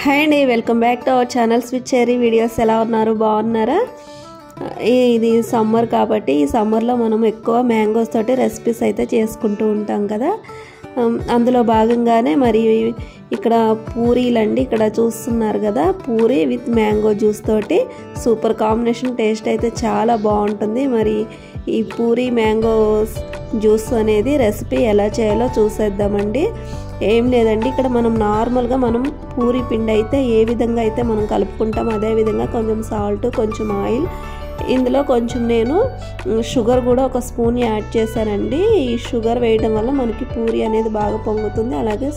Hi అండి, welcome back to our channel sweet cherry videos. ఎలా ఉన్నారు? బాగున్నారా? ఇది సమ్మర్ కాబట్టి ఈ సమ్మర్లో మనం ఎక్కువ మ్యాంగోస్ తోటి రెసిపీస్ అయితే చేసుకుంటూ ఉంటాం కదా. అందులో భాగంగానే మరి ఇక్కడ పూరీలండి, ఇక్కడ చూస్తున్నారు కదా, పూరీ విత్ మ్యాంగో జ్యూస్ తోటి సూపర్ కాంబినేషన్. టేస్ట్ అయితే చాలా బాగుంటుంది. మరి ఈ పూరీ మ్యాంగో జ్యూస్ అనేది రెసిపీ ఎలా చేయాలో చూసేద్దామండి. ఏం లేదండి, ఇక్కడ మనం నార్మల్గా మనం పూరీ పిండి అయితే ఏ విధంగా అయితే మనం కలుపుకుంటాం అదే విధంగా కొంచెం సాల్ట్, కొంచెం ఆయిల్, ఇందులో కొంచెం నేను షుగర్ కూడా ఒక స్పూన్ యాడ్ చేశానండి. ఈ షుగర్ వేయడం వల్ల మనకి పూరీ అనేది బాగా పొంగుతుంది, అలాగే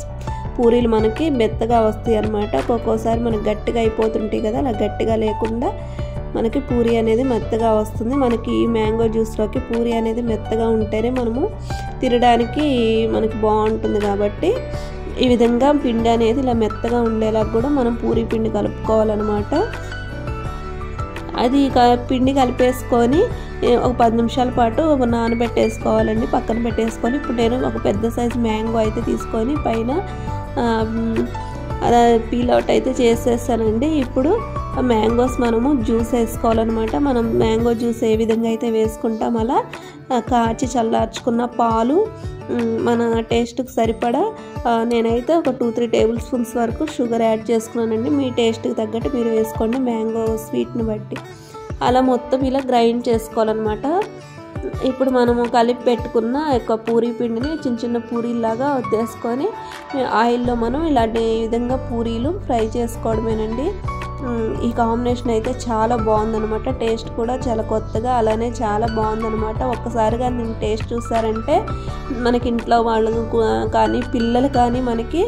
పూరీలు మనకి మెత్తగా వస్తాయి అన్నమాట. ఒక్కొక్కసారి మనకి గట్టిగా అయిపోతుంటాయి కదా, అలా గట్టిగా లేకుండా మనకి పూరీ అనేది మెత్తగా వస్తుంది. మనకి ఈ మ్యాంగో జ్యూస్లోకి పూరీ అనేది మెత్తగా ఉంటేనే మనము తినడానికి మనకి బాగుంటుంది. కాబట్టి ఈ విధంగా పిండి అనేది ఇలా మెత్తగా ఉండేలా కూడా మనం పూరీ పిండి కలుపుకోవాలన్నమాట. అది పిండి కలిపేసుకొని ఒక 10 నిమిషాల పాటు నానబెట్టేసుకోవాలండి, పక్కన పెట్టేసుకొని. ఇప్పుడు నేను ఒక పెద్ద సైజు మ్యాంగో అయితే తీసుకొని పైన అలా పీల్ అవుట్ అయితే చేసేసానండి. ఇప్పుడు మ్యాంగోస్ మనము జ్యూస్ వేసుకోవాలన్నమాట. మనం మ్యాంగో జ్యూస్ ఏ విధంగా అయితే వేసుకుంటాం అలా కాచి చల్లార్చుకున్న పాలు, మన టేస్ట్కి సరిపడా నేనైతే ఒక 2-3 టేబుల్ స్పూన్స్ వరకు షుగర్ యాడ్ చేసుకున్నానండి. మీ టేస్ట్కి తగ్గట్టు మీరు వేసుకోండి, మ్యాంగో స్వీట్ని బట్టి. అలా మొత్తం ఇలా గ్రైండ్ చేసుకోవాలన్నమాట. ఇప్పుడు మనము కలిపి పెట్టుకున్న ఒక పూరీ పిండిని చిన్న చిన్న పూరీలాగా వద్దేసుకొని ఆయిల్లో మనం ఇలాంటి విధంగా పూరీలు ఫ్రై చేసుకోవడమేనండి. ఈ కాంబినేషన్ అయితే చాలా బాగుందనమాట. టేస్ట్ కూడా చాలా కొత్తగా అలానే చాలా బాగుందనమాట. ఒక్కసారిగా నేను టేస్ట్ చూసారంటే మనకి ఇంట్లో వాళ్ళు కానీ పిల్లలు కానీ మనకి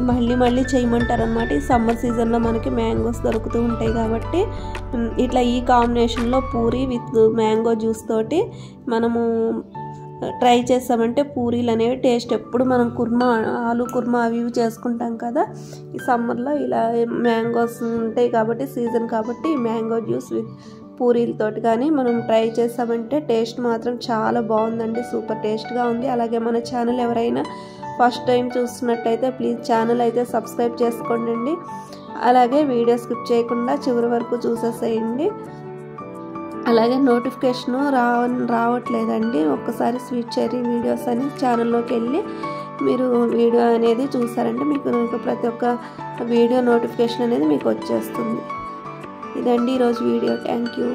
మళ్ళీ మళ్ళీ చేయమంటారనమాట. ఈ సమ్మర్ సీజన్లో మనకి మ్యాంగోస్ దొరుకుతూ ఉంటాయి కాబట్టి ఇట్లా ఈ కాంబినేషన్లో పూరీ విత్ మ్యాంగో జ్యూస్ తోటి మనము ట్రై చేస్తామంటే పూరీలు అనేవి టేస్ట్. ఎప్పుడు మనం కుర్మా, ఆలు కుర్మా అవి ఇవి చేసుకుంటాం కదా, ఈ సమ్మర్లో ఇలా మ్యాంగోస్ ఉంటాయి కాబట్టి సీజన్ కాబట్టి మ్యాంగో జ్యూస్ విత్ పూరీలతోటి కానీ మనం ట్రై చేస్తామంటే టేస్ట్ మాత్రం చాలా బాగుందండి, సూపర్ టేస్ట్గా ఉంది. అలాగే మన ఛానల్ ఎవరైనా ఫస్ట్ టైం చూస్తున్నట్టయితే ప్లీజ్ ఛానల్ అయితే సబ్స్క్రైబ్ చేసుకోండి. అలాగే వీడియో స్కిప్ చేయకుండా చివరి వరకు చూసేసేయండి. అలాగే నోటిఫికేషను రావట్లేదండి. ఒక్కసారి స్వీట్ చెర్రీ వీడియోస్ అని ఛానల్లోకి వెళ్ళి మీరు వీడియో అనేది చూసారంటే మీకు ప్రతి ఒక్క వీడియో నోటిఫికేషన్ అనేది మీకు వచ్చేస్తుంది. ఇదండి ఈరోజు వీడియో. Thank you.